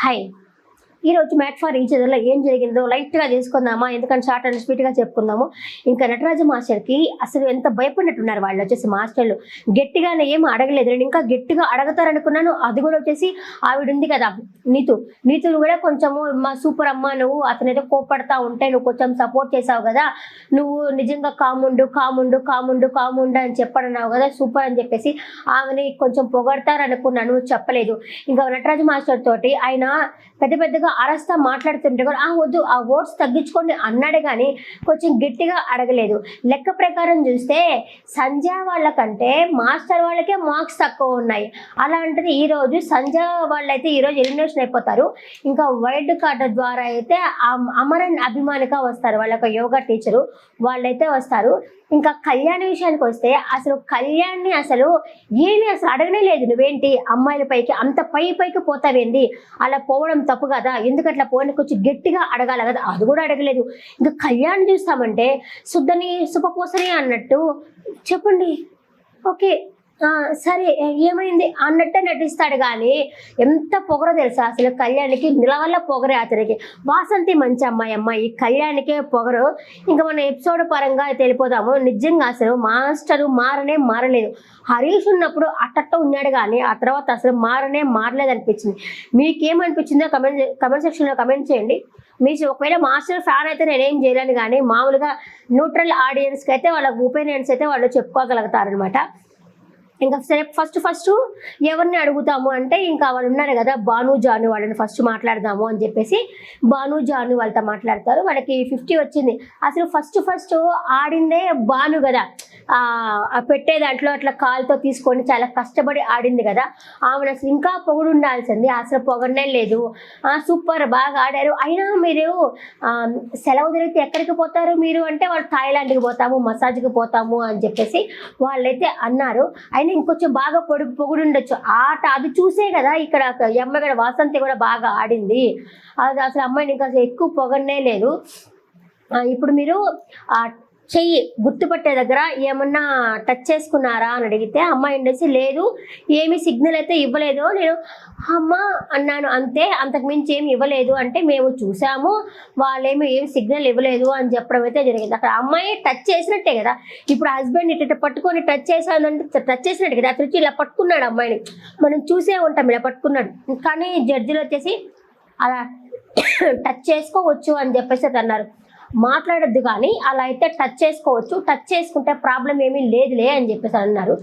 Hi. ఈరోజు made for each అదర్‌లో ఏం జరిగిందో లైట్‌గా తీసుకుందామా? ఎందుకంటే షార్ట్ అండ్ స్వీట్‌గా చెప్పుకుందాము. ఇంకా నటరాజ మాస్టర్‌కి అసలు ఎంత భయపడినట్టున్నారు వాళ్ళొచ్చేసి మాస్టర్‌లు. గట్టిగానే ఏమి అడగలేదు. నేను ఇంకా గట్టిగా అడగతారనుకున్నాను. అది కూడా వచ్చేసి ఆవిడుంది కదా నీతు. నీతును కూడా కొంచెము సూపర్ అమ్మ నువ్వు అతనేదో కోప్పడతా ఉంటే నువ్వు కొంచెం సపోర్ట్ చేసావు కదా! నువ్వు నిజంగా కాముండు అని చెప్పడన్నావు కదా! సూపర్ అని చెప్పేసి ఆమెని కొంచెం పొగడతారనుకున్నాను. చెప్పలేదు. ఇంకా నటరాజ మాస్టర్ తోటి ఆయన పెద్దగా అరస్తా మాట్లాడుతుంటే కూడా వద్దు ఆ వర్డ్స్ తగ్గించుకోండి అన్నాడే కానీ కొంచెం గట్టిగా అడగలేదు. లెక్క ప్రకారం చూస్తే సంధ్య వాళ్ళకంటే మాస్టర్ వాళ్ళకే మార్క్స్ తక్కువ ఉన్నాయి. అలాంటిది ఈరోజు సంధ్య వాళ్ళైతే ఈరోజు ఎలిమినేషన్ అయిపోతారు. ఇంకా వైల్డ్ కార్డ్ ద్వారా అయితే అమరన్ అభిమానిగా వస్తారు. వాళ్ళ ఒక యోగా టీచరు వాళ్ళైతే వస్తారు. ఇంకా కళ్యాణ్ విషయానికి వస్తే అసలు కళ్యాణ్ని అసలు ఏమీ అసలు అడగనే లేదు. నువ్వేంటి అమ్మాయిల పైకి అంత పైకి పోతావేంది, అలా పోవడం తప్పు కదా, ఎందుకట్లా పోయిన కొంచెం గట్టిగా అడగాలి కదా, అది కూడా అడగలేదు. ఇంకా కళ్యాణ్ చూస్తామంటే శుద్ధని సుపపోసని అన్నట్టు చెప్పండి ఓకే సరే ఏమైంది అన్నట్టే నటిస్తాడు. కానీ ఎంత పొగరో తెలుసా అసలు కళ్యాణ్కి నిలవల్ల పొగరే అతనికి. వాసంతి మంచి అమ్మాయి కళ్యాణ్కే పొగరు. ఇంకా మన ఎపిసోడ్ పరంగా తెలిపోదాము. నిజంగా అసలు మాస్టరు మారలేదు. హరీష్ ఉన్నప్పుడు అట్టట్ట ఉన్నాడు కానీ ఆ తర్వాత అసలు మారలేదు అనిపించింది. మీకేమనిపించిందో కమెంట్ సెక్షన్లో కమెంట్ చేయండి. మీరు ఒకవేళ మాస్టర్ ఫ్యాన్ అయితే నేనేం చేయలేను, కానీ మామూలుగా న్యూట్రల్ ఆడియన్స్కి అయితే వాళ్ళ ఒపీనియన్స్ అయితే వాళ్ళు చెప్పుకోగలుగుతారనమాట. ఇంకా సరే ఫస్ట్ ఎవరిని అడుగుతాము అంటే ఇంకా వాళ్ళు ఉన్నారు కదా భాను జాను, వాళ్ళని ఫస్ట్ మాట్లాడదాము అని చెప్పేసి భాను జాను వాళ్ళతో మాట్లాడతారు. వాళ్ళకి 50 వచ్చింది. అసలు ఫస్ట్ ఆడిందే భాను కదా, పెట్టే దాంట్లో అట్లా కాలుతో తీసుకొని చాలా కష్టపడి ఆడింది కదా. ఆమెను అసలు ఇంకా పొగుడు ఉండాల్సింది, అసలు పొగడనే లేదు. సూపర్ బాగా ఆడారు. అయినా మీరు సెలవు దొరికితే ఎక్కడికి పోతారు మీరు అంటే వాళ్ళు థాయిలాండ్కి పోతాము, మసాజ్కి పోతాము అని చెప్పేసి వాళ్ళైతే అన్నారు. అయినా ఇంకొంచెం బాగా పొగుడుండొచ్చు. ఆట అది చూసే కదా ఇక్కడ అమ్మాయి కూడా వాసంతి కూడా బాగా ఆడింది. అది అసలు అమ్మాయిని ఇంకా ఎక్కువ పొగడనే లేదు. ఇప్పుడు మీరు చెయ్యి గుర్తుపట్టే దగ్గర ఏమన్నా టచ్ చేసుకున్నారా అని అడిగితే అమ్మాయి ఉండేసి లేదు, ఏమి సిగ్నల్ అయితే ఇవ్వలేదు, నేను అమ్మ అన్నాను అంతే, అంతకు మించి ఏమి ఇవ్వలేదు అంటే మేము చూసాము వాళ్ళేమి ఏమి సిగ్నల్ ఇవ్వలేదు అని చెప్పడం అయితే జరిగింది. అక్కడ అమ్మాయి టచ్ చేసినట్టే కదా. ఇప్పుడు హస్బెండ్ ఇట్లా పట్టుకొని టచ్ చేశానంటే టచ్ చేసినట్టు కదా. అతను ఇలా పట్టుకున్నాడు అమ్మాయిని, మనం చూసే ఉంటాం ఇలా పట్టుకున్నాడు. కానీ జడ్జిలు వచ్చేసి అలా టచ్ చేసుకోవచ్చు అని చెప్పేసి అన్నారు. మాట్లాడద్దు కానీ అలా అయితే టచ్ చేసుకోవచ్చు, టచ్ చేసుకుంటే ప్రాబ్లం ఏమీ లేదులే అని చెప్పేసి అన్నారు.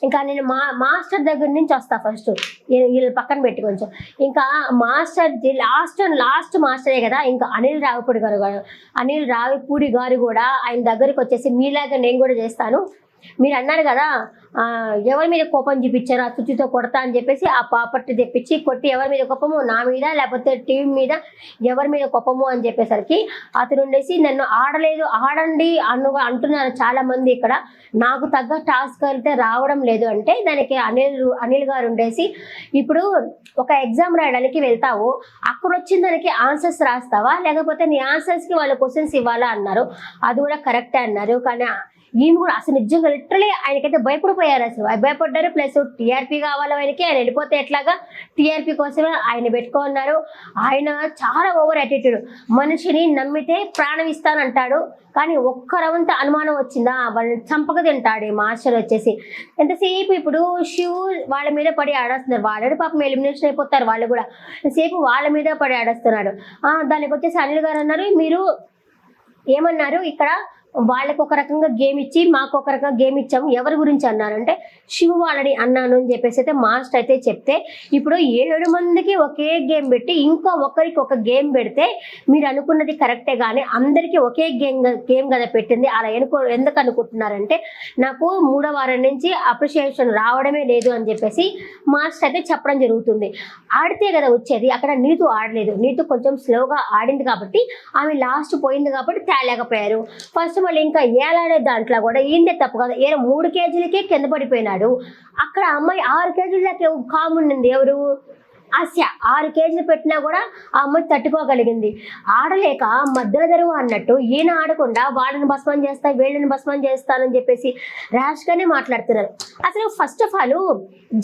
ఇంకా నేను మాస్టర్ దగ్గర నుంచి వస్తా. ఫస్ట్ వీళ్ళు పక్కన పెట్టి కొంచెం ఇంకా మాస్టర్ లాస్ట్ మాస్టరే కదా. ఇంకా అనిల్ రావిపూడి గారు కూడా ఆయన దగ్గరికి వచ్చేసి మీలాగా నేను కూడా చేస్తాను, మీరు అన్నారు కదా ఎవరి మీద కోపం చూపించారు, అతుచితో కొడతా అని చెప్పేసి ఆ ప్రాపర్టీ తెప్పించి కొట్టి ఎవరి మీద కోపము, నా మీద లేకపోతే టీం మీద ఎవరి మీద కోపము అని చెప్పేసరికి అతను ఉండేసి నన్ను ఆడండి అంటున్నారు చాలా మంది. ఇక్కడ నాకు తగ్గ టాస్క్ అయితే రావడం లేదు అంటే దానికి అనిల్ గారు ఉండేసి ఇప్పుడు ఒక ఎగ్జామ్ రాయడానికి వెళ్తావు, అక్కడ వచ్చిన దానికి ఆన్సర్స్ రాస్తావా లేకపోతే నీ ఆన్సర్స్కి వాళ్ళు క్వశ్చన్స్ ఇవ్వాలా అన్నారు. అది కూడా కరెక్టే అన్నారు. కానీ ఈయన కూడా అసలు నిజంగా లిటరలీ ఆయనకైతే భయపడిపోయారు. అసలు భయపడ్డారు. ప్లస్ టీఆర్పీ కావాలి ఆయనకి, ఆయన వెళ్ళిపోతే ఎట్లాగా టీఆర్పీ కోసమే ఆయన పెట్టుకున్నారు. ఆయన చాలా ఓవర్ యాటిట్యూడ్. మనిషిని నమ్మితే ప్రాణం ఇస్తానంటాడు, కానీ ఒక్క రవంత అనుమానం వచ్చిందా వాళ్ళని చంపక తింటాడు ఈ మాస్టర్ వచ్చేసి. ఎంతసేపు ఇప్పుడు శివ్ వాళ్ళ మీద పడి ఆడేస్తున్నారు. వాళ్ళని పాపం ఎలిమినేషన్ అయిపోతారు వాళ్ళు కూడా. ఎంతసేపు వాళ్ళ మీద పడి ఆడేస్తున్నాడు. దానికి వచ్చేసి అనిల్ గారు అన్నారు మీరు ఏమన్నారు ఇక్కడ వాళ్ళకి ఒక రకంగా గేమ్ ఇచ్చి మాకు ఒక రకంగా గేమ్ ఇచ్చాము, ఎవరి గురించి అన్నారంటే శివ వాళ్ళని అన్నాను అని చెప్పేసి అయితే మాస్టర్ అయితే చెప్తే ఇప్పుడు 7 మందికి ఒకే గేమ్ పెట్టి ఇంకో ఒకరికి ఒక గేమ్ పెడితే మీరు అనుకున్నది కరెక్టే, కానీ అందరికీ ఒకే గేమ్ కదా పెట్టింది. అలా ఎందుకు అనుకుంటున్నారంటే నాకు 3వ వారం నుంచి అప్రిషియేషన్ రావడమే లేదు అని చెప్పేసి మాస్టర్ అయితే చెప్పడం జరుగుతుంది. ఆడితే కదా వచ్చేది. అక్కడ నీతు ఆడలేదు, నీతు కొంచెం స్లోగా ఆడింది కాబట్టి ఆమె లాస్ట్ పోయింది కాబట్టి తేలేకపోయారు. ఫస్ట్ మళ్ళీ ఇంకా ఏలాడే దాంట్లో కూడా ఏందే తప్పు కదా, 3 కేజీలకే కింద పడిపోయినాడు. అక్కడ అమ్మాయి 6 కేజీల దాకా కాముండింది ఎవరు ఆస్య 6 కేజీలు పెట్టినా కూడా ఆ అమ్మాయి తట్టుకోగలిగింది. ఆడలేక మధ్యలో తెరువు అన్నట్టు ఈయన ఆడకుండా వాళ్ళని భస్మం చేస్తా వీళ్ళని భస్మం చేస్తానని చెప్పేసి ర్యాష్గానే మాట్లాడుతున్నారు. అసలు ఫస్ట్ ఆఫ్ ఆల్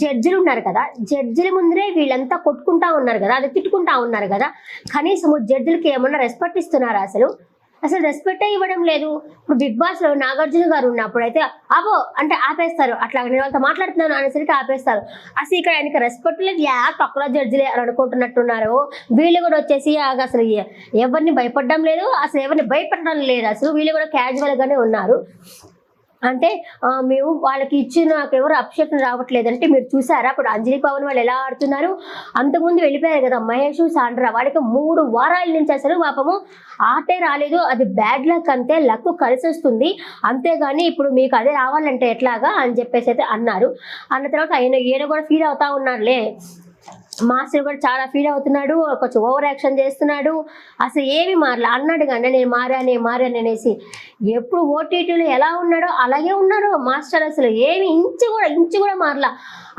జడ్జిలు ఉన్నారు కదా, జడ్జిల ముందరే వీళ్ళంతా కొట్టుకుంటా ఉన్నారు కదా, అది తిట్టుకుంటా ఉన్నారు కదా, కనీసం జడ్జిలకి ఏమన్నా రెస్పెక్ట్ ఇస్తున్నారా? అసలు రెస్పెక్టే ఇవ్వడం లేదు. ఇప్పుడు బిగ్ బాస్ లో నాగార్జున గారు ఉన్నప్పుడు అయితే అబో అంటే ఆపేస్తారు, అట్లా నేను వాళ్ళతో మాట్లాడుతున్నాను అనేసరికి ఆపేస్తారు. అసలు ఇక్కడ ఆయనకి రెస్పెక్ట్ లేదు, తక్కువ జడ్జిలే అని అనుకుంటున్నట్టున్నారు. వీళ్ళు కూడా వచ్చేసి అసలు ఎవరిని భయపడడం లేదు, అసలు ఎవరిని భయపడడం లేదు, అసలు వీళ్ళు కూడా క్యాజువల్ గానే ఉన్నారు. అంటే మేము వాళ్ళకి ఇచ్చిన నాకు ఎవరు అప్షేషన్ రావట్లేదంటే మీరు చూసారా అప్పుడు అంజలి పవన్ వాళ్ళు ఎలా ఆడుతున్నారు? అంతకుముందు వెళ్ళిపోయారు కదా మహేష్ సాండ్రా, వాళ్ళకి 3 వారాల నుంచి అసలు పాపము ఆటే రాలేదు. అది బ్యాడ్ లక్, అంతే లక్ కలిసి వస్తుంది, అంతేగాని ఇప్పుడు మీకు అదే రావాలంటే ఎట్లాగా అని చెప్పేసి అయితే అన్నారు. అన్న తర్వాత ఈయన కూడా ఫీల్ అవుతా ఉన్నారులే, మాస్టర్ కూడా చాలా ఫీల్ అవుతున్నాడు, కొంచెం ఓవర్ యాక్షన్ చేస్తున్నాడు, అసలు ఏమి మారలే అన్నాడు. కానీ నేను మారాను అనేసి ఎప్పుడు ఓటీటీలో ఎలా ఉన్నాడో అలాగే ఉన్నాడు మాస్టర్. అసలు ఏమి ఇంచు కూడా మారలా.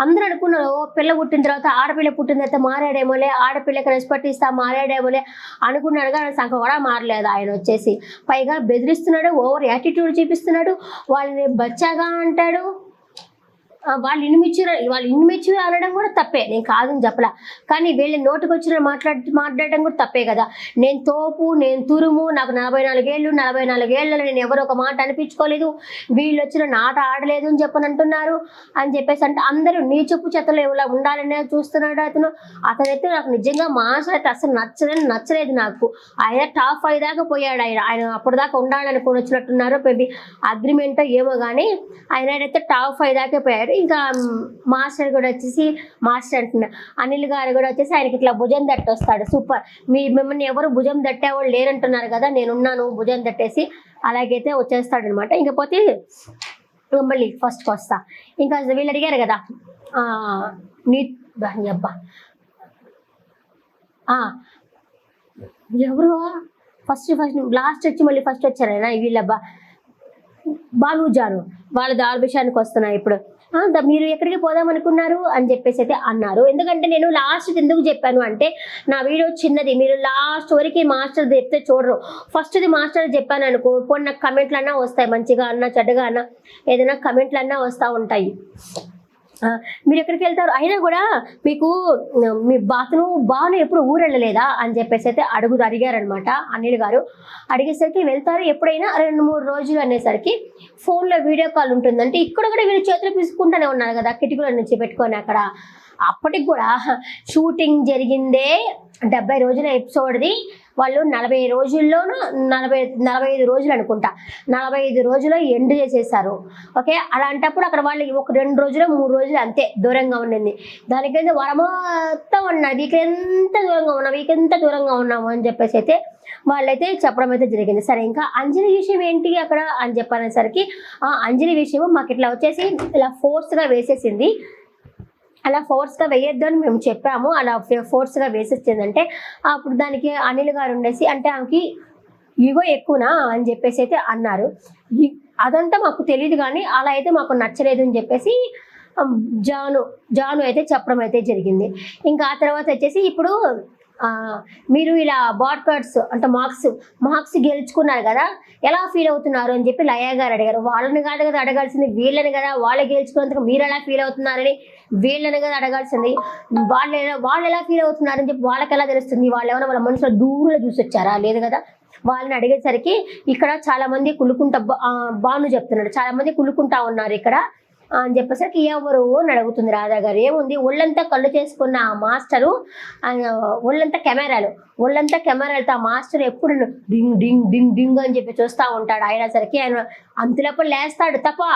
అందరూ అనుకున్నారు పిల్ల పుట్టిన తర్వాత ఆడపిల్ల పుట్టిన తర్వాత మారాడేమోలే, ఆడపిల్లకి రెస్పెక్ట్ ఇస్తా మారాడేమోలే అనుకున్నాడు. కానీ సంఖ కూడా మారలేదు ఆయన వచ్చేసి. పైగా బెదిరిస్తున్నాడు, ఓవర్ యాటిట్యూడ్ చూపిస్తున్నాడు, వాళ్ళని బచ్చాగా అంటాడు. వాళ్ళు ఇన్మెచ్యూర్ అనడం కూడా తప్పే, నేను కాదని చెప్పలా, కానీ వీళ్ళ నోటికి వచ్చిన మాట్లాడడం కూడా తప్పే కదా. నేను తోపు, నేను తురుము, నాకు 44 ఏళ్ళలో నేను ఎవరు ఒక మాట అనిపించుకోలేదు, వీళ్ళు వచ్చిన నాట ఆడలేదు అని అంటున్నారు అని చెప్పేసి అంటే అందరూ నీ చెప్పు చెత్తలో ఎవరు ఉండాలనే చూస్తున్నాడు అతనైతే నాకు నిజంగా మాస్ అయితే అసలు నచ్చలేదు నాకు. ఆయన టాప్ 5 దాకా పోయాడు. ఆయన అప్పటిదాకా ఉండాలనుకుని వచ్చినట్టున్నారు, మేబీ అగ్రిమెంట్ ఏమో కానీ ఆయన అయితే టాప్ 5 దాకా పోయాడు. ఇంకా మాస్టర్ కూడా వచ్చేసి మాస్టర్ అంటున్నా అనిల్ గారు కూడా వచ్చేసి ఆయనకి ఇట్లా భుజం తట్టి వస్తాడు. సూపర్, మిమ్మల్ని ఎవరు భుజం తట్టేవాళ్ళు లేరంటున్నారు కదా, నేనున్నాను భుజం తట్టేసి, అలాగైతే వచ్చేస్తాడు అనమాట. ఇంకపోతే మళ్ళీ ఫస్ట్కి వస్తా. ఇంకా వీళ్ళు అడిగారు కదా నీ అబ్బా ఎవరు ఫస్ట్ లాస్ట్ వచ్చి మళ్ళీ ఫస్ట్ వచ్చారైనా వీళ్ళబ్బా బాలుజాను వాళ్ళ విషయానికి వస్తున్నాయి ఇప్పుడు. మీరు ఎక్కడికి పోదామనుకున్నారు అని చెప్పేసి అయితే అన్నారు. ఎందుకంటే నేను లాస్ట్ ఎందుకు చెప్పాను అంటే నా వీడియో చిన్నది, మీరు లాస్ట్ వరకు మాస్టర్ చెప్తే చూడరు. ఫస్ట్ది మాస్టర్ చెప్పాను అనుకో, ఇప్పుడు నాకు కమెంట్లు అన్నా వస్తాయి, మంచిగా అన్నా చెడ్డగా అన్నా ఏదైనా కమెంట్లు అన్నా వస్తూ ఉంటాయి. మీరు ఎక్కడికి వెళ్తారు అయినా కూడా మీకు మీ బాను ఎప్పుడు ఊరు వెళ్ళలేదా అని చెప్పేసి అయితే అడిగారనమాట అనిల్ గారు. అడిగేసరికి వెళ్తారు ఎప్పుడైనా 2-3 రోజులు అనేసరికి ఫోన్లో వీడియో కాల్ ఉంటుందంటే ఇక్కడ కూడా వీళ్ళు చేతులు తీసుకుంటూనే ఉన్నారు కదా కిటికీల నుంచి పెట్టుకొని అక్కడ. అప్పటికి కూడా షూటింగ్ జరిగిందే 70 రోజుల ఎపిసోడ్ది, వాళ్ళు 40 రోజుల్లోనూ 45 రోజులు అనుకుంటా, 45 రోజులు ఎండ్ చేసేసారు. ఓకే, అలాంటప్పుడు అక్కడ వాళ్ళు ఒక 2 రోజులు 3 రోజులు అంతే దూరంగా ఉండింది. దానికైతే వరమొత్తం ఉన్నారు, వీకెంత దూరంగా ఉన్నాము అని చెప్పేసి అయితే వాళ్ళైతే చెప్పడం అయితే జరిగింది. సరే, ఇంకా అంజలి విషయం ఏంటి అక్కడ అని చెప్పనేసరికి అంజలి విషయం మాకు ఇట్లా వచ్చేసి ఇలా ఫోర్స్గా వేసేసింది, అలా ఫోర్స్గా వేయొద్దు అని మేము చెప్పాము, అలా ఫోర్స్గా వేసేసిందంటే అప్పుడు దానికి అనిల్ గారు ఉండేసి అంటే ఆమెకి ఈగో ఎక్కువనా అని చెప్పేసి అయితే అన్నారు. అదంతా మాకు తెలియదు కానీ అలా అయితే మాకు నచ్చలేదు అని చెప్పేసి జాను అయితే చెప్పడం అయితే జరిగింది. ఇంకా ఆ తర్వాత వచ్చేసి ఇప్పుడు మీరు ఇలా బాడ్కార్డ్స్ అంటే మార్క్స్ గెలుచుకున్నారు కదా, ఎలా ఫీల్ అవుతున్నారు అని చెప్పి లయ గారు అడిగారు. వాళ్ళని కాదు కదా అడగాల్సింది, వీళ్ళని కదా, వాళ్ళు గెలుచుకున్నందుకు మీరు ఎలా ఫీల్ అవుతున్నారని వీళ్ళని కదా అడగాల్సింది. వాళ్ళు ఎలా ఫీల్ అవుతున్నారని చెప్పి వాళ్ళకి ఎలా తెలుస్తుంది? వాళ్ళు ఏమైనా వాళ్ళ మనసులో దూరంలో చూసి వచ్చారా? లేదు కదా. వాళ్ళని అడిగేసరికి ఇక్కడ చాలా మంది బాను చెప్తున్నాడు, చాలా మంది కుళ్ళుకుంటా ఉన్నారు ఇక్కడ అని చెప్పేసరికి ఎవరు అని అడుగుతుంది రాధా గారు. ఏముంది, ఒళ్ళంతా కళ్ళు చేసుకున్న ఆ మాస్టరు ఒళ్ళంతా కెమెరాలతో ఆ మాస్టర్ ఎప్పుడు డింగ్ డింగ్ డింగ్ డింగ్ అని చెప్పి చూస్తూ ఉంటాడు. అయినా సరికి ఆయన అంతులప్పుడు లేస్తాడు, తప్పో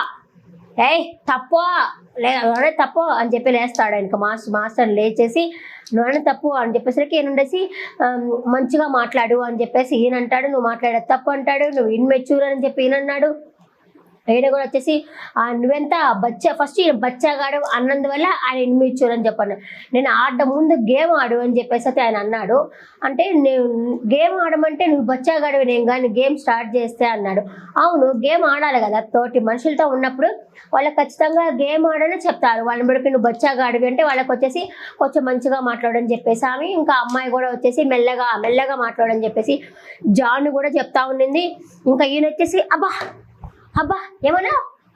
అని చెప్పి లేస్తాడు. ఆయనకు మాస్టర్ లేచేసి నోనే తప్పు అని చెప్పేసరికి ఈయన ఉండేసి మంచిగా మాట్లాడు అని చెప్పేసి ఈయన అంటాడు, నువ్వు మాట్లాడేది తప్పు అంటాడు, నువ్వు ఇన్మెచ్యూర్ అని చెప్పి ఈయన అన్నాడు. ఈయన కూడా వచ్చేసి నువ్వెంత ఫస్ట్ ఈయన బచ్చాగాడు అన్నందువల్ల ఆయన ఇన్మిచ్చారు అని చెప్పాను. నేను ఆడడం ముందు గేమ్ ఆడు అని చెప్పేసి అయితే ఆయన అన్నాడు. అంటే నేను గేమ్ ఆడమంటే నువ్వు బచ్చాగాడివి నేను కానీ గేమ్ స్టార్ట్ చేస్తే అన్నాడు. అవును, గేమ్ ఆడాలి కదా, తోటి మనుషులతో ఉన్నప్పుడు వాళ్ళకి ఖచ్చితంగా గేమ్ ఆడనే చెప్తారు. వాళ్ళని బడికి నువ్వు బచ్చాగాడివి అంటే వాళ్ళకి వచ్చేసి కొంచెం మంచిగా మాట్లాడని చెప్పేసి ఆమె, ఇంకా అమ్మాయి కూడా వచ్చేసి మెల్లగా మెల్లగా మాట్లాడని చెప్పేసి జాన్ కూడా చెప్తా ఉండింది. ఇంకా ఈయన వచ్చేసి అబ్బా అబ్బా ఏమన్నా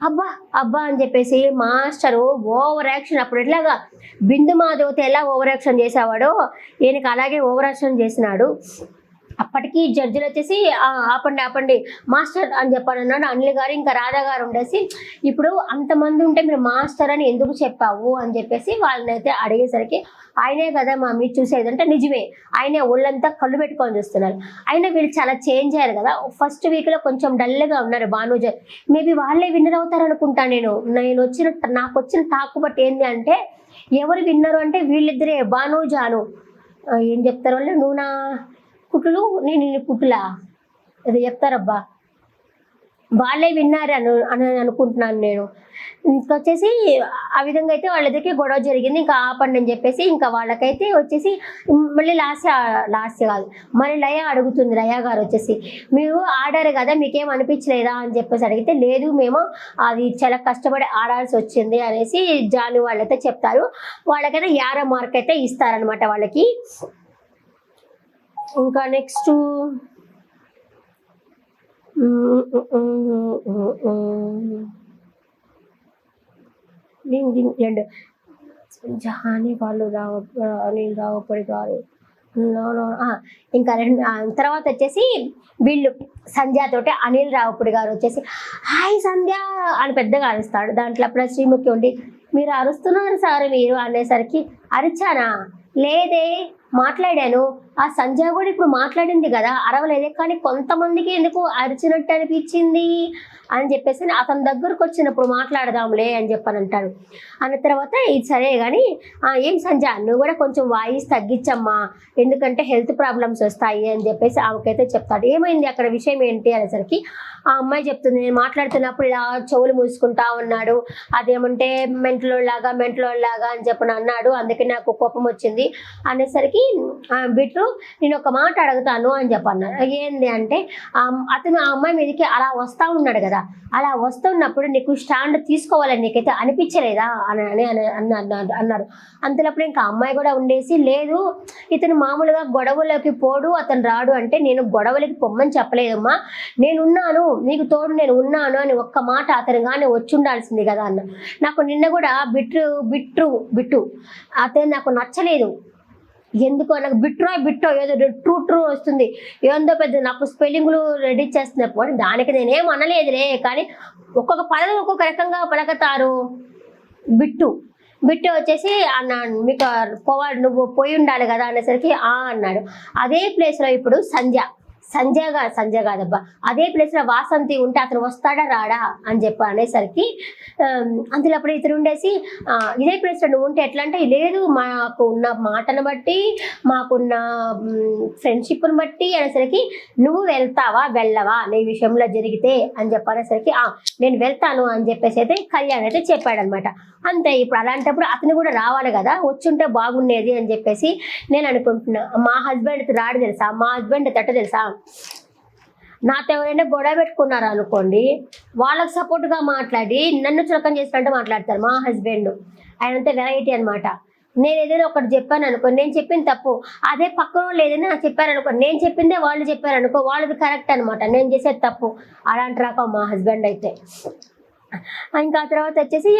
అబ్బా అబ్బా అని చెప్పేసి మాస్టరు ఓవర్ యాక్షన్. అప్పుడు ఎట్లాగా బిందు మాధవతో ఎలా ఓవర్ యాక్షన్ చేసేవాడో ఈయనకి అలాగే ఓవర్ యాక్షన్ చేసినాడు. అప్పటికి జడ్జిలు వచ్చేసి ఆపండి ఆపండి మాస్టర్ అని చెప్పానన్నాడు. అనిల్ గారు ఇంకా రాధా గారు ఉండేసి ఇప్పుడు అంతమంది ఉంటే మీరు మాస్టర్ అని ఎందుకు చెప్పావు అని చెప్పేసి వాళ్ళని అయితే అడిగేసరికి ఆయనే కదా మా మీరు చూసేది అంటే నిజమే, ఆయనే ఒళ్ళంతా కళ్ళు పెట్టుకొని చూస్తున్నారు. అయినా వీళ్ళు చాలా చేంజ్ అయ్యారు కదా. ఫస్ట్ వీక్లో కొంచెం డల్గా ఉన్నారు భానుజ, మేబీ వాళ్ళే విన్నర్ అవుతారు అనుకుంటా. నాకు వచ్చిన టాక్ బట్టి ఏంటి అంటే ఎవరు విన్నరు అంటే వీళ్ళిద్దరే, భాను జాను. ఏం చెప్తారు వాళ్ళు, నువ్వు నా కుట్లు నేను కుట్లా అది చెప్తారబ్బా, వాళ్ళే విన్నారు అని అనుకుంటున్నాను నేను. ఇంకొచ్చేసి ఆ విధంగా అయితే వాళ్ళిద్దరికి గొడవ జరిగింది. ఇంకా ఆపండి అని చెప్పేసి ఇంకా వాళ్ళకైతే వచ్చేసి మళ్ళీ లాస్ట్ కాదు మళ్ళీ లయ అడుగుతుంది. లయ గారు వచ్చేసి మీరు ఆడారు కదా మీకేం అనిపించలేదా అని చెప్పేసి అడిగితే లేదు మేము అది చాలా కష్టపడి ఆడాల్సి వచ్చింది అనేసి జాను వాళ్ళైతే చెప్తారు. వాళ్ళకైతే 50 మార్క్ అయితే ఇస్తారనమాట వాళ్ళకి. ఇంకా నెక్స్ట్ జహాని వాళ్ళు రావపడి గారు. ఇంకా తర్వాత వచ్చేసి వీళ్ళు సంధ్య తోటి అనిల్ రావుపూడి గారు వచ్చేసి హాయ్ సంధ్య అని పెద్దగా అరుస్తాడు. దాంట్లో అప్పుడు శ్రీముఖి ఉండి మీరు అరుస్తున్నారు సార్ మీరు అనేసరికి అరిచానా లేదే మాట్లాడాను. ఆ సంజయ్ కూడా ఇప్పుడు మాట్లాడింది కదా అరవలేదే, కానీ కొంతమందికి ఎందుకు అరిచినట్టు అనిపించింది అని చెప్పేసి అతని దగ్గరకు వచ్చినప్పుడు మాట్లాడదాంలే అని చెప్పని అంటాడు. అన్న తర్వాత ఇది సరే కానీ ఏం సంజయ్ నువ్వు కూడా కొంచెం వాయిస్ తగ్గించమ్మా ఎందుకంటే హెల్త్ ప్రాబ్లమ్స్ వస్తాయి అని చెప్పేసి ఆమెకైతే చెప్తాడు. ఏమైంది అక్కడ విషయం ఏంటి అనేసరికి ఆ అమ్మాయి చెప్తుంది నేను మాట్లాడుతున్నప్పుడు ఇలా చెవులు మూసుకుంటా ఉన్నాడు, అదేమంటే మెంటలోలాగా అని చెప్పని అన్నాడు, అందుకే నాకు కోపం వచ్చింది అనేసరికి బిట్టు నేను ఒక మాట అడుగుతాను అని చెప్పన్నారు. ఏంది అంటే అతను ఆ అమ్మాయి మీదకి అలా వస్తూ ఉన్నాడు కదా, అలా వస్తున్నప్పుడు నీకు స్టాండ్ తీసుకోవాలని నీకైతే అనిపించలేదా అని అన్నారు. అంతలోప్పుడు ఇంకా అమ్మాయి కూడా ఉండేసి లేదు ఇతను మామూలుగా గొడవలకి పోడు అతను రాడు అంటే నేను గొడవలకి పొమ్మని చెప్పలేదమ్మా, నేనున్నాను నీకు తోడు నేను ఉన్నాను అని ఒక్క మాట అతను కానీ వచ్చి ఉండాల్సింది కదా అన్న. నాకు నిన్న కూడా బిట్టు అతను నాకు నచ్చలేదు, ఎందుకో నాకు బిట్టో ఏదో ట్రూ వస్తుంది ఏందో పెద్ద నాకు స్పెల్లింగ్లు రెడీ చేస్తున్నప్పుడు దానికి నేనేం అనలేదులే, కానీ ఒక్కొక్క పదం ఒక్కొక్క రకంగా పలకతారు. బిట్టు వచ్చేసి అన్నాడు మీకు నువ్వు పోయి ఉండాలి కదా అనేసరికి అన్నాడు. అదే ప్లేస్లో ఇప్పుడు సంజయ్ కాదబ్బా అదే ప్లేస్లో వాసంతి ఉంటే అతను వస్తాడా రాడా అని చెప్పి అనేసరికి అందులో అప్పుడు ఇతను ఉండేసి ఇదే ప్లేస్లో నువ్వు ఉంటే ఎట్లా అంటే లేదు మాకు ఉన్న మాటను బట్టి మాకున్న ఫ్రెండ్షిప్ని బట్టి అనేసరికి నువ్వు వెళ్ళవా నీ విషయంలో జరిగితే అని చెప్పనేసరికి నేను వెళ్తాను అని చెప్పేసి అయితే కళ్యాణ్ అయితే చెప్పాడనమాట. అంతే ఇప్పుడు అలాంటప్పుడు అతను కూడా రావాలి కదా, వచ్చుంటే బాగుండేది అని చెప్పేసి నేను అనుకుంటున్నా. మా హస్బెండ్ రాడు తెలుసా, మా హస్బెండ్ తట్ట తెలుసా, నాతో ఎవరైనా గొడవ పెట్టుకున్నారు అనుకోండి వాళ్ళకి సపోర్ట్గా మాట్లాడి నన్ను చులకం చేసినట్టు మాట్లాడతారు మా హస్బెండ్. ఆయనంతా వెరైటీ అనమాట. నేను ఏదైనా ఒకటి చెప్పాను అనుకో నేను చెప్పింది తప్పు, అదే పక్కన వాళ్ళు ఏదైనా చెప్పారు అనుకో నేను చెప్పిందే వాళ్ళు చెప్పారు అనుకో వాళ్ళది కరెక్ట్ అనమాట, నేను చేసేది తప్పు. అలాంటి రకం మా హస్బెండ్ అయితే. ఇంకా తర్వాత వచ్చేసి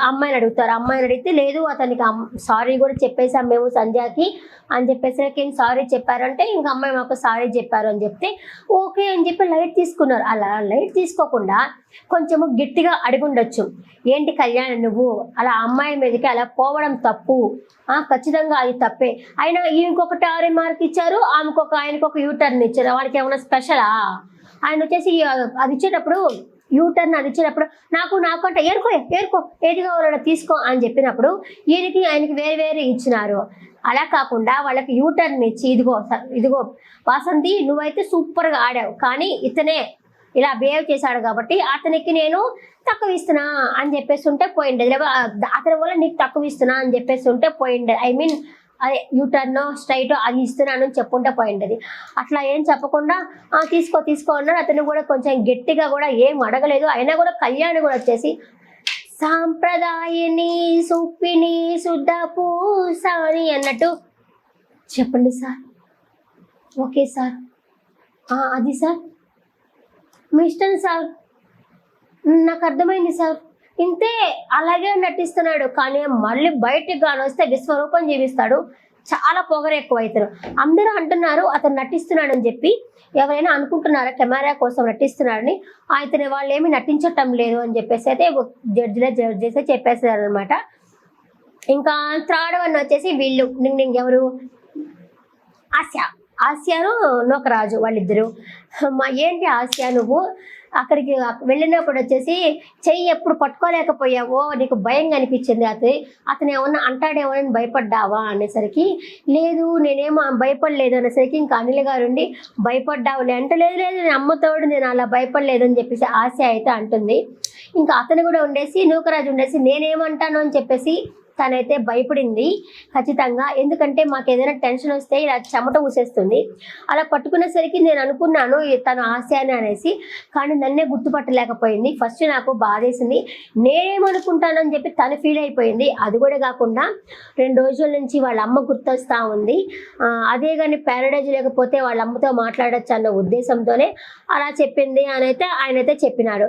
అమ్మాయిని అడుగుతారు. అమ్మాయిని అడిగితే లేదు అతనికి సారీ కూడా చెప్పేసాం మేము సంధ్యకి అని చెప్పేసరికి సారీ చెప్పారంటే ఇంకా అమ్మాయి మాకు సారీ చెప్పారు అని చెప్తే ఓకే అని చెప్పి లైట్ తీసుకున్నారు. అలా లైట్ తీసుకోకుండా కొంచెము గట్టిగా అడిగుండొచ్చు, ఏంటి కళ్యాణ్ నువ్వు అలా అమ్మాయి మీదకి అలా పోవడం తప్పు, ఖచ్చితంగా అది తప్పే. అయినా ఇంకొకటి 6 మార్క్ ఇచ్చారు, ఆయనకొక యూటర్న్ ఇచ్చారు, వాడికి ఏమైనా స్పెషలా? ఆయన వచ్చేసి అది ఇచ్చేటప్పుడు యూటర్న్ అది ఇచ్చినప్పుడు నాకు అంటే ఏరుకో ఏది కావాలో తీసుకో అని చెప్పినప్పుడు ఆయనకి వేరే ఇచ్చినారు. అలా కాకుండా వాళ్ళకి యూటర్న్ ఇచ్చి ఇదిగో వాసంతి నువ్వైతే సూపర్గా ఆడావు కానీ ఇతనే ఇలా బిహేవ్ చేశాడు కాబట్టి అతనికి నేను తక్కువ ఇస్తున్నా అని చెప్పేసి ఉంటే పోయిండేది, లేదా అతని వల్ల నీకు తక్కువ ఇస్తున్నా అని చెప్పేసి ఉంటే పోయిండేది. ఐ మీన్ అదే యూటర్న్ స్ట్రైట్ అది ఇస్తున్నాను అని చెప్పుంటే పోయిండేది. అట్లా ఏం చెప్పకుండా తీసుకో తీసుకో అన్నాడు. అతను కూడా కొంచెం గట్టిగా కూడా ఏం అడగలేదు. అయినా కూడా కళ్యాణి కూడా వచ్చేసి సాంప్రదాయని సుప్పిని శుద్ధ పూసాని అన్నట్టు, చెప్పండి సార్, ఓకే సార్, అది సార్ మీ ఇష్టం సార్, నాకు అర్థమైంది సార్, ఇంతే అలాగే నటిస్తున్నాడు. కానీ మళ్ళీ బయటికి కానీ వస్తే విశ్వరూపం జీవిస్తాడు. చాలా పొగరు ఎక్కువ అవుతారు. అందరూ అంటున్నారు అతను నటిస్తున్నాడని చెప్పి. ఎవరైనా అనుకుంటున్నారా కెమెరా కోసం నటిస్తున్నారని? అతని వాళ్ళు ఏమి నటించటం లేదు అని చెప్పేసి అయితే జడ్జెస్ చెప్పేసారు అనమాట. ఇంకా థర్డ్ వన్ వచ్చేసి వీళ్ళు ఎవరు, ఆసియాను నూకరాజు వాళ్ళిద్దరు. ఏంటి ఆసియా నువ్వు అక్కడికి వెళ్ళినప్పుడు వచ్చేసి చెయ్యి ఎప్పుడు పట్టుకోలేకపోయావో నీకు భయంగా అనిపించింది, అతను ఏమన్నా అంటాడేమో అని భయపడ్డావా అనేసరికి లేదు నేనేమో భయపడలేదు అనేసరికి ఇంకా అనిల్ గారు ఉండి భయపడ్డావులే అంటే లేదు లేదు నేను అమ్మతోడు నేను అలా భయపడలేదు అని చెప్పేసి ఆసియా అయితే అంటుంది. ఇంకా అతను కూడా ఉండేసి నూకరాజు ఉండేసి నేనేమంటాను అని చెప్పేసి తనైతే భయపడింది ఖచ్చితంగా. ఎందుకంటే మాకు ఏదైనా టెన్షన్ వస్తే ఇలా చెమట ఊసేస్తుంది. అలా పట్టుకునేసరికి నేను అనుకున్నాను తను ఆసియాని అనేసి, కానీ నన్నే గుర్తుపట్టలేకపోయింది. ఫస్ట్ నాకు బాధేసింది, నేనేమనుకుంటానని చెప్పి తను ఫీల్ అయిపోయింది. అది కూడా కాకుండా 2 రోజుల నుంచి వాళ్ళ అమ్మ గుర్తొస్తూ ఉంది. అదే కానీ ప్యారడైజ్ లేకపోతే వాళ్ళ అమ్మతో మాట్లాడచ్చు అన్న ఉద్దేశంతోనే అలా చెప్పింది అని అయితే ఆయనైతే చెప్పినాడు.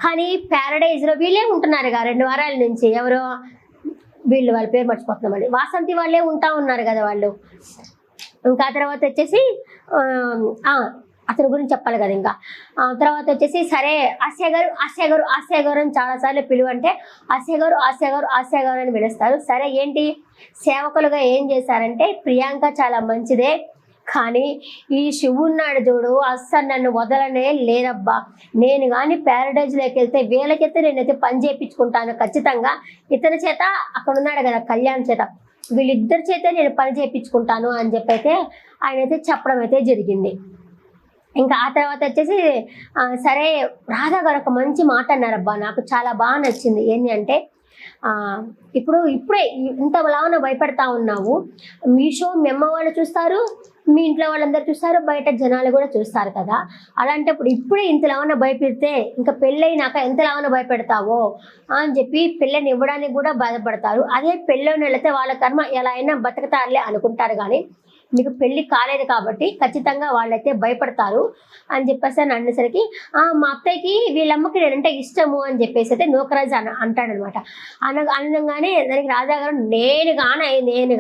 కానీ ప్యారడైజ్లో వీళ్ళే ఉంటున్నారు 2 వారాల నుంచి. ఎవరో వాళ్ళ పేరు మర్చిపోతున్నామండి, వాసంతి వాళ్ళే ఉంటా ఉన్నారు కదా వాళ్ళు. ఇంకా తర్వాత వచ్చేసి అతని గురించి చెప్పాలి కదా. ఇంకా తర్వాత వచ్చేసి సరే ఆసియా గారు ఆసియా గారు ఆసియా గారు అని చాలాసార్లు పిలువంటే ఆసియా గారు ఆసియా గారు ఆసియా గారు అని పిలుస్తారు. సరే ఏంటి సేవకులుగా ఏం చేశారంటే ప్రియాంక చాలా మంచిదే, కానీ ఈ శివున్నాడు చూడు అస్సలు నన్ను వదలనే లేదబ్బా, నేను కానీ ప్యారడైజ్లోకి వెళ్తే వీళ్ళకైతే నేనైతే పని చేయించుకుంటాను ఖచ్చితంగా. ఇతని చేత అక్కడ ఉన్నాడు కదా కళ్యాణ్ చేత, వీళ్ళిద్దరి చేతే నేను పని చేయించుకుంటాను అని చెప్పి అయితే ఆయన అయితే చెప్పడం అయితే జరిగింది. ఇంకా ఆ తర్వాత వచ్చేసి సరే రాధా గారు ఒక మంచి మాట అన్నారబ్బా, నాకు చాలా బాగా నచ్చింది. ఏంటి అంటే ఇప్పుడే ఇంతలాగా భయపడతా ఉన్నావు, మీ షో మీ అమ్మ వాళ్ళు చూస్తారు, మీ ఇంట్లో వాళ్ళందరూ చూస్తారు, బయట జనాలు కూడా చూస్తారు కదా, అలాంటప్పుడు ఇప్పుడే ఇంతలాగా భయపెడితే ఇంకా పెళ్ళైనాక ఎంతలాగా భయపెడతావో అని చెప్పి పెళ్ళని ఇవ్వడానికి కూడా బాధపడతారు. అదే పెళ్ళని వెళితే వాళ్ళ కర్మ ఎలా అయినా బతుకుతారులే అనుకుంటారు, కానీ మీకు పెళ్లి కాలేదు కాబట్టి ఖచ్చితంగా వాళ్ళైతే భయపడతారు అని చెప్పేసి అని అనేసరికి మా అత్తయ్యకి వీళ్ళమ్మకి నేనంటే ఇష్టము అని చెప్పేసి అయితే నూకరాజు అంటాడనమాట. అనగానే దానికి రాజా గారు నేను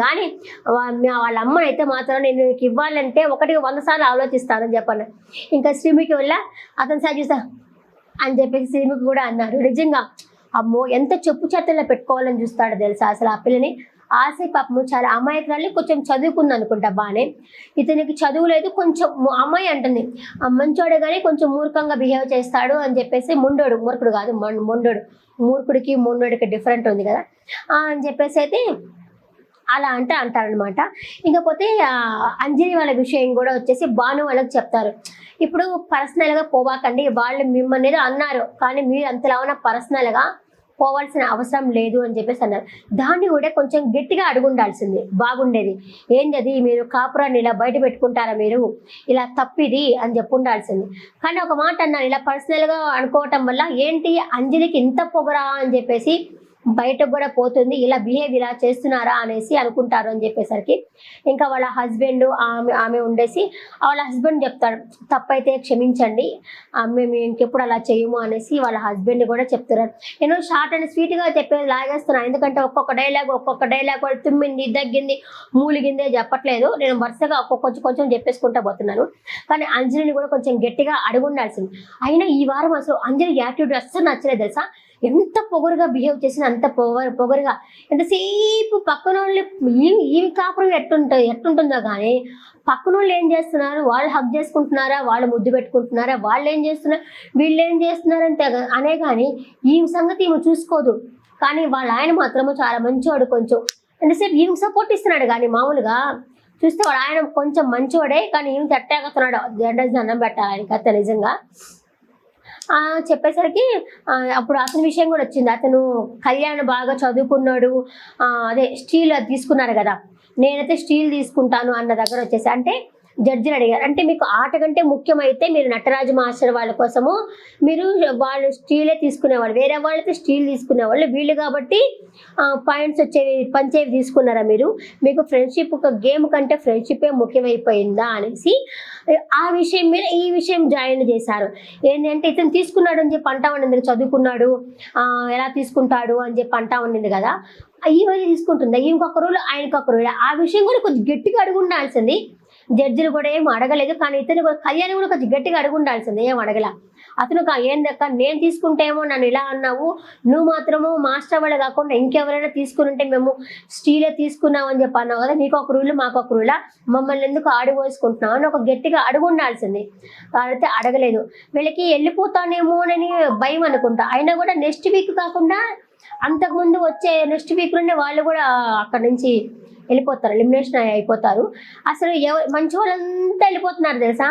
కానీ వాళ్ళ అమ్మని అయితే మాత్రం నేను నీకు ఇవ్వాలంటే 100 సార్లు ఆలోచిస్తానని చెప్పాను. ఇంకా శ్రీముఖి వల్ల అతని సార్ చూసా అని చెప్పేసి శ్రీముఖి కూడా అన్నారు. నిజంగా అమ్మో ఎంత చెప్పు చేతుల్లో పెట్టుకోవాలని చూస్తాడు తెలుసా అసలు ఆ పిల్లని. ఆశ పాపము చాలా అమాయకురాలు, కొంచెం చదువుకుంది అనుకుంటా బాగానే, ఇతనికి చదువు లేదు, కొంచెం అమ్మాయి అంటుంది మంచోడే కానీ కొంచెం మూర్ఖంగా బిహేవ్ చేస్తాడు అని చెప్పేసి మూర్ఖుడు కాదు మొండోడు, మూర్ఖుడికి మొండోడికి డిఫరెంట్ ఉంది కదా అని చెప్పేసి అయితే అలా అంటారనమాట. ఇంకపోతే అంజలి వాళ్ళ విషయం కూడా వచ్చేసి భాను వాళ్ళకి చెప్తారు, ఇప్పుడు పర్సనల్గా పోవాకండి, వాళ్ళు మిమ్మల్ని ఏదో అన్నారు కానీ మీరు అంతలా పర్సనల్గా పోవాల్సిన అవసరం లేదు అని చెప్పేసి అన్నారు. దాన్ని కూడా కొంచెం గట్టిగా అడుగుండాల్సింది బాగుండేది. ఏంటి అది మీరు కాపురాన్ని ఇలా బయట పెట్టుకుంటారా, మీరు ఇలా తప్పిది అని చెప్పి ఉండాల్సింది. కానీ ఒక మాట అన్నారు, ఇలా పర్సనల్గా అనుకోవటం వల్ల ఏంటి అంజలికి ఇంత పొగరా అని చెప్పేసి బయటకు కూడా పోతుంది, ఇలా బిహేవ్ ఇలా చేస్తున్నారా అనేసి అనుకుంటారు అని చెప్పేసరికి ఇంకా వాళ్ళ హస్బెండ్ ఆమె ఉండేసి వాళ్ళ హస్బెండ్ చెప్తాడు తప్పైతే క్షమించండి, మేము ఇంకెప్పుడు అలా చేయము అనేసి వాళ్ళ హస్బెండ్ కూడా చెప్తున్నారు. నేను షార్ట్ అండ్ స్వీట్గా చెప్పేది లాగేస్తున్నాను, ఎందుకంటే ఒక్కొక్క డైలాగ్ వాళ్ళు తుమ్మింది దగ్గింది మూలిగిందే చెప్పట్లేదు, నేను వరుసగా కొంచెం చెప్పేసుకుంటా పోతున్నాను. కానీ అంజలిని కూడా కొంచెం గట్టిగా అడుగుండాల్సింది. అయినా ఈ వారం అసలు అంజలి యాటిట్యూడ్ అస్సలు నచ్చలేదు తెలుసా. ఎంత పొగరుగా బిహేవ్ చేసిన, అంత పొగరుగా ఎంతసేపు పక్కన వాళ్ళు ఈ కాపురం ఎట్టుంటుందో కానీ పక్కన వాళ్ళు ఏం చేస్తున్నారు, వాళ్ళు హగ్ చేసుకుంటున్నారా, వాళ్ళు ముద్దు పెట్టుకుంటున్నారా, వాళ్ళు ఏం చేస్తున్నారు, వీళ్ళు ఏం చేస్తున్నారంటే అనే కానీ ఈ సంగతి ఈమె చూసుకోదు. కానీ వాళ్ళ ఆయన మాత్రము చాలా మంచివాడు, కొంచెం ఎంతసేపు ఈమె సపోర్ట్ ఇస్తున్నాడు. కానీ మామూలుగా చూస్తే వాళ్ళ ఆయన కొంచెం మంచివాడే, కానీ ఈమె తట్టాకుతున్నాడు, దండం పెట్టాలి ఆయనకైతే నిజంగా. చెప్పేసరికి అప్పుడు అతని విషయం కూడా వచ్చింది. అతను కళ్యాణ్ బాగా చదువుకున్నాడు, అదే స్టీల్ అది తీసుకున్నారు కదా, నేనైతే స్టీల్ తీసుకుంటాను అన్న దగ్గర వచ్చేసి అంటే జడ్జిని అడిగారు. అంటే మీకు ఆట కంటే ముఖ్యమైతే మీరు నటరాజు మాస్టర్ వాళ్ళ కోసము మీరు వాళ్ళు స్టీలే తీసుకునేవాళ్ళు, వేరే వాళ్ళైతే స్టీల్ తీసుకునేవాళ్ళు, వీళ్ళు కాబట్టి పాయింట్స్ వచ్చేవి పంచేవి తీసుకున్నారా మీరు? మీకు ఫ్రెండ్షిప్ ఒక గేమ్ కంటే ఫ్రెండ్షిప్పే ముఖ్యమైపోయిందా అనేసి ఆ విషయం మీద ఈ విషయం జాయిన్ చేశారు. ఏంటంటే ఇతను తీసుకున్నాడు అని చెప్పి అంటా ఉండింది, చదువుకున్నాడు ఎలా తీసుకుంటాడు అని చెప్పి అంటా ఉండింది కదా, ఈమె తీసుకుంటుందా, ఇంకొక రూల్ ఆయనకొక రూల్, ఆ విషయం కూడా కొంచెం గట్టిగా అడుగు ఉండాల్సింది. జడ్జిలు కూడా ఏం అడగలేదు, కానీ ఇతను కూడా కళ్యాణ్ కూడా కొంచెం గట్టిగా అడుగు ఉండాల్సింది, ఏం అడగల. అతను ఏందక్క నేను తీసుకుంటేమో నన్ను ఇలా అన్నావు, నువ్వు మాత్రము మాస్టర్ వాళ్ళు కాకుండా ఇంకెవరైనా తీసుకుని ఉంటే మేము స్టీలే తీసుకున్నావు అని చెప్పి అన్నావు కదా, నీకు ఒక రూల్ మాకు ఒక రూలా, మమ్మల్ని ఎందుకు ఆడిపోసుకుంటున్నావు అని ఒక గట్టిగా అడుగు ఉండాల్సింది. అయితే అడగలేదు. వీళ్ళకి వెళ్ళిపోతానేమోనని భయం అనుకుంటా. అయినా కూడా నెక్స్ట్ వీక్ కాకుండా అంతకుముందు వచ్చే నెక్స్ట్ వీక్ నుండి వాళ్ళు కూడా అక్కడ నుంచి వెళ్ళిపోతారు, ఎలిమినేషన్ అయిపోతారు. అసలు మంచి వాళ్ళంతా వెళ్ళిపోతున్నారు తెలుసా.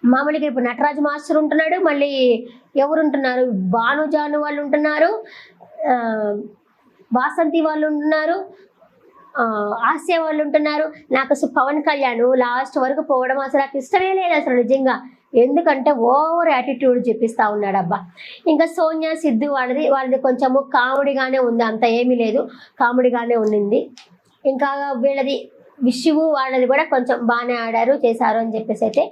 మామూలుగా ఇప్పుడు నటరాజు మాస్టర్ ఉంటున్నాడు, మళ్ళీ ఎవరు ఉంటున్నారు, భానుజాను వాళ్ళు ఉంటున్నారు, వాసంతి వాళ్ళు ఉంటున్నారు, హాస్య వాళ్ళు ఉంటున్నారు. నాకు అసలు పవన్ కళ్యాణ్ లాస్ట్ వరకు పోవడం అసలు నాకు ఇష్టమే లేదు అసలు నిజంగా. ఎందుకంటే ఓవర్ యాటిట్యూడ్ చూపిస్తూ ఉన్నాడు అబ్బా. ఇంకా సోనియా సిద్ధు వాళ్ళది కొంచెము కామెడీగానే ఉంది, అంత ఏమీ లేదు, కామెడీగానే ఉండింది. ఇంకా వీళ్ళది విషువు వాళ్ళది కూడా కొంచెం బాగానే ఆడారు చేశారు అని చెప్పేసి అయితే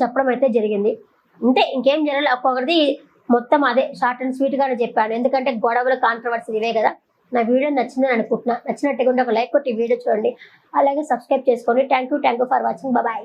చెప్పడం అయితే జరిగింది. అంతే, ఇంకేం జరగాలి. ఒక్కొక్కరిది మొత్తం అదే షార్ట్ అండ్ స్వీట్గానే చెప్పాను, ఎందుకంటే గొడవలు కాంట్రవర్సీ ఇవే కదా. నా వీడియో నచ్చిందని అనుకుంటున్నా. నచ్చినట్టుగా ఒక లైక్ కొట్టి వీడియో చూడండి, అలాగే సబ్స్క్రైబ్ చేసుకోండి. Thank you for watching. Bye.